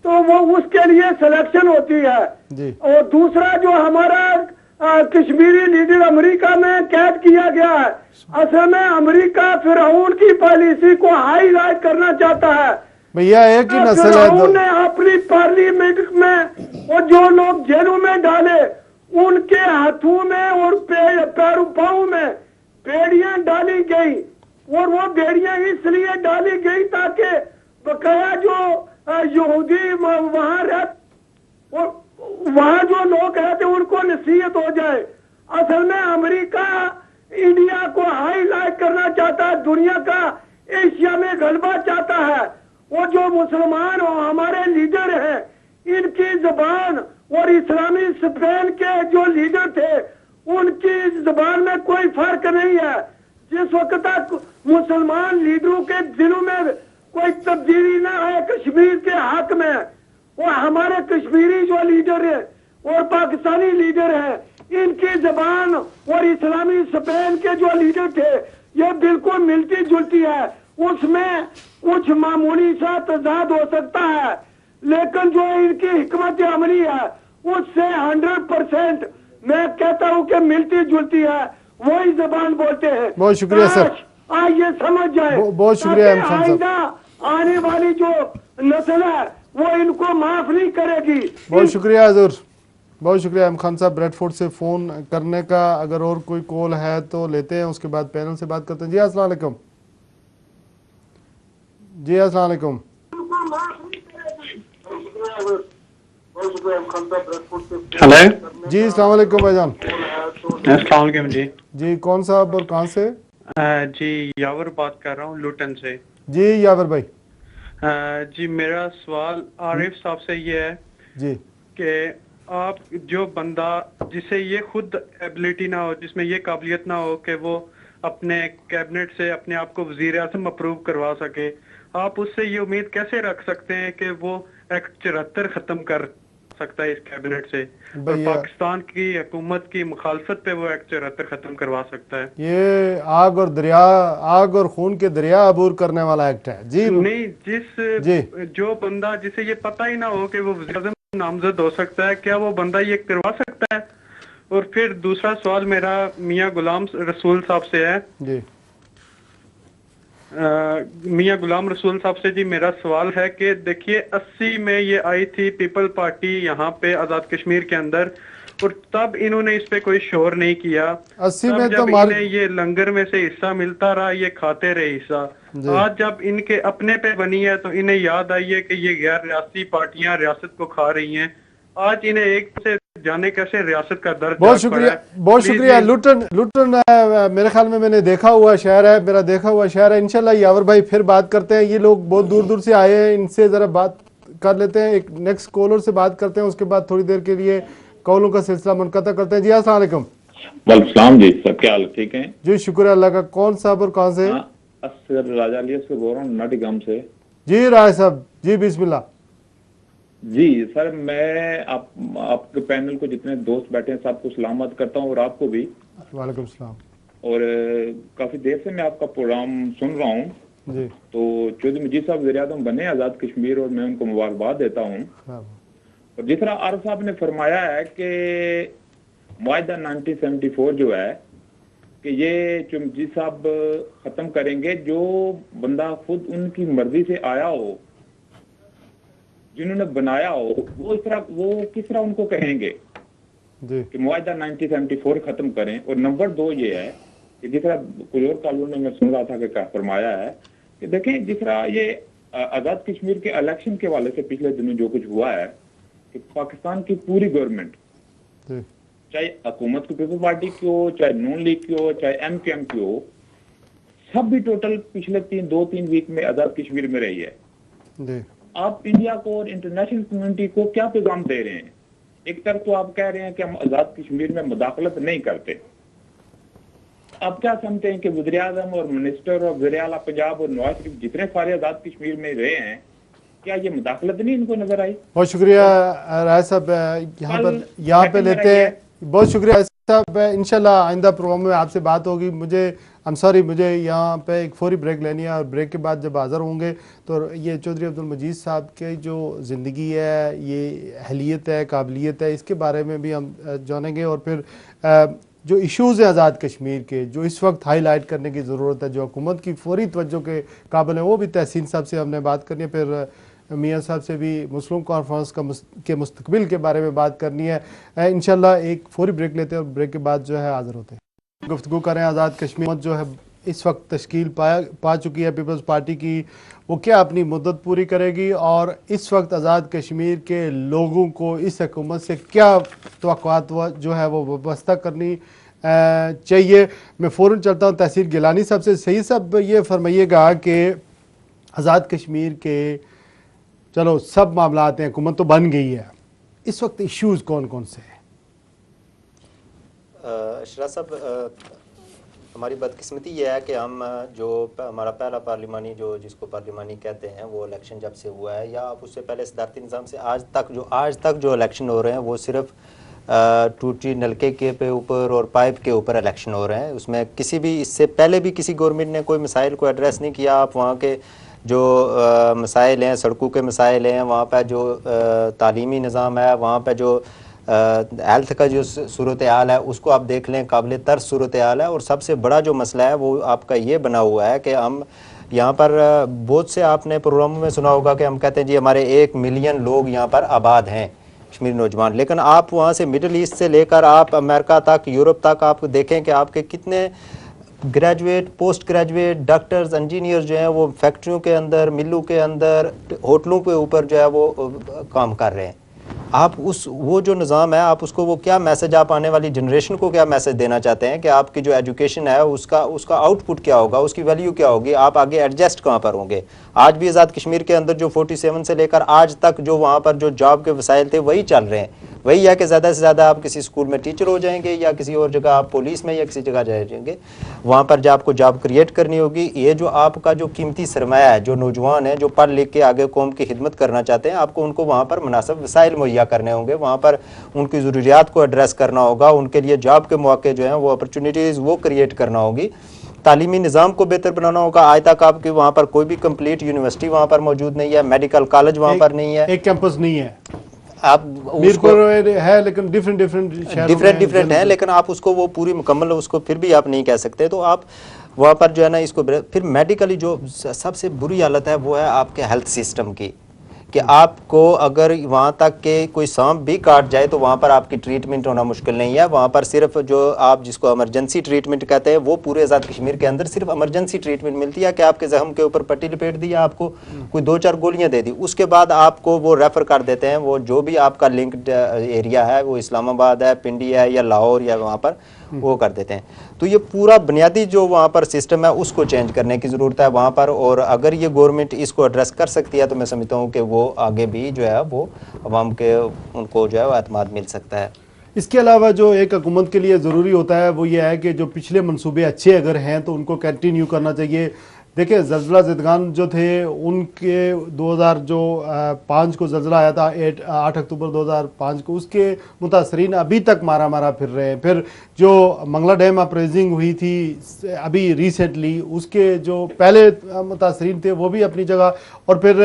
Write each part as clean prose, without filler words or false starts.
تو وہ اس کے لیے سلیکشن ہوتی ہے جی اور دوسرا جو ہمارا کشمیری لیڈر امریکہ میں قید کیا گیا ہے اصل میں امریکہ فرعون کی پالیسی کو ہائی لائٹ کرنا چاہتا ہے بھیا ایک ہی نسل ہے فرعون نے اپنی پارلیمنٹ میں اور جو لوگ جیلوں میں ڈالے ان کے ہاتھوں میں اور پاؤں میں بیڑیاں ڈالی گئی اور وہ بیڑیاں اس لیے ڈالی گئی تاکہ بقایا جو یہودی وہاں جو لوگ رہتے ان کو نصیحت ہو جائے. اصل میں امریکہ انڈیا کو ہائی لائٹ کرنا چاہتا ہے, دنیا کا ایشیا میں غلبہ چاہتا ہے. وہ جو مسلمان ہمارے لیڈر ہیں ان کی زبان اور اسلامی اسپین کے جو لیڈر تھے ان کی زبان میں کوئی فرق نہیں ہے. جس وقت تک مسلمان لیڈروں کے دلوں میں کوئی تبدیلی نہ آئے کشمیر کے حق میں, وہ ہمارے کشمیری جو لیڈر ہیں اور پاکستانی لیڈر ہیں ان کی زبان اور اسلامی اسپین کے جو لیڈر تھے یہ بالکل ملتی جلتی ہے. اس میں کچھ معمولی سا تضاد ہو سکتا ہے لیکن جو ان کی حکمت عملی ہے اس سے 100% میں کہتا ہوں کہ ملتی جلتی ہے, وہی زبان بولتے ہیں. بہت شکریہ سر, یہ سمجھ جائے بہت شکریہ احمد خان صاحب. آئندہ آنے والی جو نسل ہے وہ ان کو معاف نہیں کرے گی. بہت شکریہ حضور, بہت شکریہ احمد خان صاحب بریڈ فورڈ سے فون کرنے کا. اگر اور کوئی کال ہے تو لیتے ہیں, اس کے بعد پینل سے بات کرتے ہیں. جی السلام علیکم. جی السلام علیکم. ہلو جی السلام علیکم بھائی جان. السلام علیکم. جی جی کون صاحب اور کہاں سے؟ جی یاور بات کر رہا ہوں لوٹن سے. جی یاور بھائی. جی میرا سوال عارف صاحب سے یہ ہے جی کہ آپ جو بندہ جسے یہ خود ایبلٹی نہ ہو, جس میں یہ قابلیت نہ ہو کہ وہ اپنے کیبنٹ سے اپنے آپ کو وزیر اعظم اپروو کروا سکے, آپ اس سے یہ امید کیسے رکھ سکتے ہیں کہ وہ ایکٹ 74 ختم کر سکتا ہے اس کیبنٹ سے, اور پاکستان کی حکومت کی مخالفت پہ وہ ایکٹ 74 ختم کروا سکتا ہے؟ یہ آگ اور خون کے دریا عبور کرنے والا ایکٹ ہے. جی نہیں, جو بندہ جسے یہ پتہ ہی نہ ہو کہ وہ وزیر اعظم نامزد ہو سکتا ہے, کیا وہ بندہ یہ کروا سکتا ہے؟ اور پھر دوسرا سوال میرا میاں غلام رسول صاحب سے ہے. جی میاں غلام رسول صاحب سے جی میرا سوال ہے کہ دیکھیے 80 میں یہ آئی تھی پیپل پارٹی یہاں پہ آزاد کشمیر کے اندر, اور تب انہوں نے اس پہ کوئی شور نہیں کیا. 80 میں جب انہیں یہ لنگر میں سے حصہ ملتا رہا یہ کھاتے رہے حصہ. آج جب ان کے اپنے پہ بنی ہے تو انہیں یاد آئی ہے کہ یہ غیر ریاستی پارٹیاں ریاست کو کھا رہی ہیں. آج انہیں ایک سے جانے کیسے ریاست کا درد. بہت شکریہ, بہت شکریہ. لوٹن میرے خیال میں نے دیکھا ہوا شہر ہے, میرا دیکھا ہوا شہر ہے. انشاءاللہ یاور بھائی پھر بات کرتے ہیں. یہ لوگ بہت دور دور سے آئے ہیں, ان سے ذرا بات کر لیتے ہیں. ایک نیکسٹ کالر سے بات کرتے ہیں, اس کے بعد تھوڑی دیر کے لیے کالوں کا سلسلہ منقطع کرتے ہیں. جی السلام علیکم. وعلیکم السلام. جی سب کیا حال ٹھیک ہیں؟ جی شکر اللہ کا. کون صاحب اور کہاں سے؟ اصغر راجہ علی سے بول رہا ہوں ناٹی گام سے. جی راج صاحب, جی بسم اللہ. جی سر, میں آپ کے پینل کو جتنے دوست بیٹھے ہیں سب کو سلامت کرتا ہوں, اور آپ کو بھی. وعلیکم السلام. اور کافی دیر سے میں آپ کا پروگرام سن رہا ہوں. جی تو چودھری مجید صاحب وزیر اعظم بنے آزاد کشمیر, اور میں ان کو مبارکباد دیتا ہوں. اور جس طرح عارف صاحب نے فرمایا ہے کہ معاہدہ 1974 جو ہے کہ یہ چودھری صاحب ختم کریں گے, جو بندہ خود ان کی مرضی سے آیا ہو, جنہوں نے بنایا ہو, وہ کس طرح ان کو کہیں گے کہ معاہدہ 1974 ختم کریں. اور نمبر 2 یہ ہے کہ جس طرح کوئی اور کالوں نے میں سن رہا تھا کہ کیا فرمایا ہے کہ دیکھیں جس طرح یہ آزاد کشمیر کے الیکشن کے حوالے سے پچھلے دنوں جو کچھ ہوا ہے کہ پاکستان کی پوری گورنمنٹ, چاہے حکومت کی پیپل پارٹی کی ہو, چاہے نون لیگ کی ہو, چاہے ایم کیو ایم کی ہو, سب بھی ٹوٹل پچھلے 2-3 ویک میں آزاد کشمیر میں رہی ہے. آپ انڈیا کو اور انٹرنیشنل کمیونٹی کو کیا پیغام دے رہے ہیں؟ ایک طرف تو آپ کہہ رہے ہیں کہ ہم آزاد کشمیر میں مداخلت نہیں کرتے. آپ کیا سمجھتے ہیں کہ وزیر اعظم اور منسٹر اور وزیر اعلیٰ پنجاب اور نواز شریف جتنے سارے آزاد کشمیر میں رہے ہیں, کیا یہ مداخلت نہیں ان کو نظر آئی؟ بہت شکریہ رائے صاحب, یہاں پہ لیتے ہیں. بہت شکریہ صاحب. انشاءاللہ آئندہ پروگرام میں آپ سے بات ہوگی. مجھے I'm sorry, مجھے یہاں پہ ایک فوری بریک لینی ہے اور بریک کے بعد جب حاضر ہوں گے تو یہ چودھری عبدالمجید صاحب کے جو زندگی ہے، یہ اہلیت ہے، قابلیت ہے، اس کے بارے میں بھی ہم جانیں گے، اور پھر جو ایشوز ہیں آزاد کشمیر کے جو اس وقت ہائی لائٹ کرنے کی ضرورت ہے، جو حکومت کی فوری توجہ کے قابل ہیں، وہ بھی تحسین صاحب سے ہم نے بات کرنی ہے، پھر میاں صاحب سے بھی مسلم کانفرنس کے مستقبل کے بارے میں بات کرنی ہے۔ انشاءاللہ ایک فوری بریک لیتے ہیں اور بریک کے بعد جو ہے حاضر ہوتے ہیں۔ گفتگو کریں آزاد کشمیر جو ہے اس وقت تشکیل پا چکی ہے پیپلز پارٹی کی، وہ کیا اپنی مدت پوری کرے گی، اور اس وقت آزاد کشمیر کے لوگوں کو اس حکومت سے کیا توقعات جو ہے وہ وابستہ کرنی چاہیے۔ میں فوراً چلتا ہوں تحصیل گیلانی صاحب سے۔ سعید صاحب یہ فرمائیے گا کہ آزاد کشمیر کے چلو سب معاملات ہیں، حکومت تو بن گئی ہے، اس وقت ایشوز کون کون سے ہیں؟ اشراف صاحب، ہماری بدقسمتی یہ ہے کہ ہم جو ہمارا پہلا پارلیمانی جس کو پارلیمانی کہتے ہیں وہ الیکشن جب سے ہوا ہے، یا آپ اس سے پہلے صدارتی نظام سے آج تک جو الیکشن ہو رہے ہیں وہ صرف ٹوٹی نلکے کے اوپر اور پائپ کے اوپر الیکشن ہو رہے ہیں۔ اس میں اس سے پہلے بھی کسی گورنمنٹ نے کوئی مسائل کو ایڈریس نہیں کیا۔ آپ وہاں کے جو مسائل ہیں، سڑکوں کے مسائل ہیں، وہاں پہ جو تعلیمی نظام ہے، وہاں پہ جو ہیلتھ کا جو صورتحال ہے اس کو آپ دیکھ لیں، قابل ترس صورتحال ہے۔ اور سب سے بڑا جو مسئلہ ہے وہ آپ کا یہ بنا ہوا ہے کہ ہم یہاں پر بہت سے آپ نے پروگراموں میں سنا ہوگا کہ ہم کہتے ہیں جی ہمارے 1 ملین لوگ یہاں پر آباد ہیں، کشمیری نوجوان، لیکن آپ وہاں سے مڈل ایسٹ سے لے کر آپ امریکہ تک، یورپ تک آپ دیکھیں کہ آپ کے کتنے graduate, post graduate doctors, engineer جو ہیں وہ فیکٹریوں کے اندر، ملوں کے اندر، ہوٹلوں کے اوپر جو ہے وہ کام کر رہے ہیں۔ آپ وہ جو نظام ہے آپ اس کو وہ کیا میسج آپ آنے والی جنریشن کو کیا میسج دینا چاہتے ہیں کہ آپ کی جو ایجوکیشن ہے اس کا آؤٹ پٹ کیا ہوگا، اس کی ویلیو کیا ہوگی، آپ آگے ایڈجسٹ کہاں پر ہوں گے؟ آج بھی آزاد کشمیر کے اندر جو 47 سے لے کر آج تک جو وہاں پر جو جاب کے وسائل تھے وہی چل رہے ہیں۔ وہی ہے کہ زیادہ سے زیادہ آپ کسی اسکول میں ٹیچر ہو جائیں گے، یا کسی اور جگہ آپ پولیس میں یا کسی جگہ جائیں گے، وہاں پر جب آپ کو جاب کریٹ کرنی ہوگی۔ یہ جو آپ کا جو قیمتی سرمایہ ہے، جو نوجوان ہیں جو پڑھ لکھ کے آگے قوم کی خدمت کرنا چاہتے ہیں، آپ کو ان کو وہاں پر مناسب وسائل مہیا کرنے ہوں گے، وہاں پر ان کی ضروریات کو ایڈریس کرنا ہوگا، ان کے لیے جاب کے مواقع جو ہیں وہ اپرچونیٹیز وہ کریٹ کرنا ہوگی، تعلیمی نظام کو بہتر بنانا ہوگا۔ آج تک آپ کی وہاں پر کوئی بھی کمپلیٹ یونیورسٹی وہاں پر موجود نہیں ہے، میڈیکل کالج وہاں پر نہیں ہے، ایک کیمپس نہیں ہے، آپ ہے لیکن ڈیفرنٹ ہیں، لیکن آپ اس کو وہ پوری مکمل اس کو پھر بھی آپ نہیں کہہ سکتے۔ تو آپ وہاں پر جو ہے نا اس کو پھر میڈیکلی جو سب سے بری حالت ہے وہ ہے آپ کے ہیلتھ سسٹم کی، کہ آپ کو اگر وہاں تک کہ کوئی سانپ بھی کاٹ جائے تو وہاں پر آپ کی ٹریٹمنٹ ہونا مشکل نہیں ہے۔ وہاں پر صرف جو آپ جس کو ایمرجنسی ٹریٹمنٹ کہتے ہیں وہ پورے آزاد کشمیر کے اندر صرف ایمرجنسی ٹریٹمنٹ ملتی ہے کہ آپ کے زخم کے اوپر پٹی لپیٹ دی، آپ کو کوئی 2-4 گولیاں دے دی، اس کے بعد آپ کو وہ ریفر کر دیتے ہیں، وہ جو بھی آپ کا لنکڈ ایریا ہے، وہ اسلام آباد ہے، پنڈی ہے یا لاہور یا وہاں پر وہ کر دیتے ہیں۔ تو یہ پورا بنیادی جو وہاں پر سسٹم ہے اس کو چینج کرنے کی ضرورت ہے وہاں پر، اور اگر یہ گورنمنٹ اس کو ایڈریس کر سکتی ہے تو میں سمجھتا ہوں کہ وہ آگے بھی جو ہے وہ عوام کے ان کو جو ہے وہ اعتماد مل سکتا ہے۔ اس کے علاوہ جو ایک حکومت کے لیے ضروری ہوتا ہے وہ یہ ہے کہ جو پچھلے منصوبے اچھے اگر ہیں تو ان کو کنٹینیو کرنا چاہیے۔ دیکھیں زلزلہ زدگان جو تھے ان کے 2005 کو زلزلہ آیا تھا 8 اکتوبر 2005 کو، اس کے متاثرین ابھی تک مارا پھر رہے ہیں۔ پھر جو منگلا ڈیم اپریزنگ ہوئی تھی ابھی ریسنٹلی، اس کے جو پہلے متاثرین تھے وہ بھی اپنی جگہ، اور پھر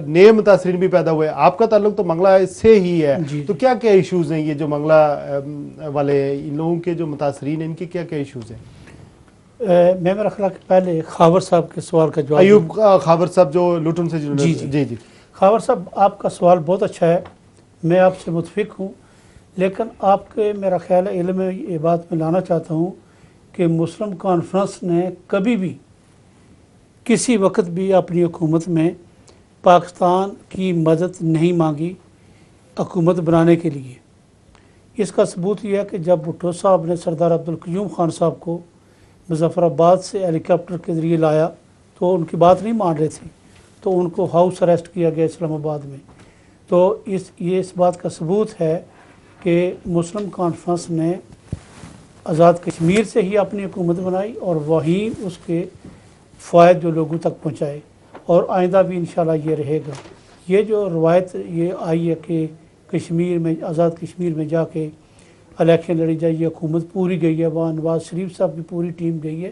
نئے متاثرین بھی پیدا ہوئے۔ آپ کا تعلق تو منگلا سے ہی ہے، تو کیا کیا ایشوز ہیں یہ جو منگلا والے ان لوگوں کے جو متاثرین ہیں ان کے کیا کیا ایشوز ہیں؟ میں میرا خیال کہ پہلے خاور صاحب کے سوال کا جواب ایوب خاور صاحب جو لوٹن سے جی خاور صاحب آپ کا سوال بہت اچھا ہے، میں آپ سے متفق ہوں، لیکن آپ کے میرا خیال ہے علم میں یہ بات میں لانا چاہتا ہوں کہ مسلم کانفرنس نے کبھی بھی کسی وقت بھی اپنی حکومت میں پاکستان کی مدد نہیں مانگی حکومت بنانے کے لیے۔ اس کا ثبوت یہ ہے کہ جب بھٹو صاحب نے سردار عبدالقیوم خان صاحب کو مظفر آباد سے ہیلی کاپٹر کے ذریعے لایا تو ان کی بات نہیں مان رہے تھے، تو ان کو ہاؤس اریسٹ کیا گیا اسلام آباد میں۔ تو یہ اس بات کا ثبوت ہے کہ مسلم کانفرنس نے آزاد کشمیر سے ہی اپنی حکومت بنائی اور وہیں اس کے فوائد جو لوگوں تک پہنچائے، اور آئندہ بھی انشاءاللہ یہ رہے گا۔ یہ جو روایت یہ آئی ہے کہ کشمیر میں آزاد کشمیر میں جا کے الیکشن لڑی جائے، یہ حکومت پوری گئی ہے، وہاں نواز شریف صاحب کی پوری ٹیم گئی ہے،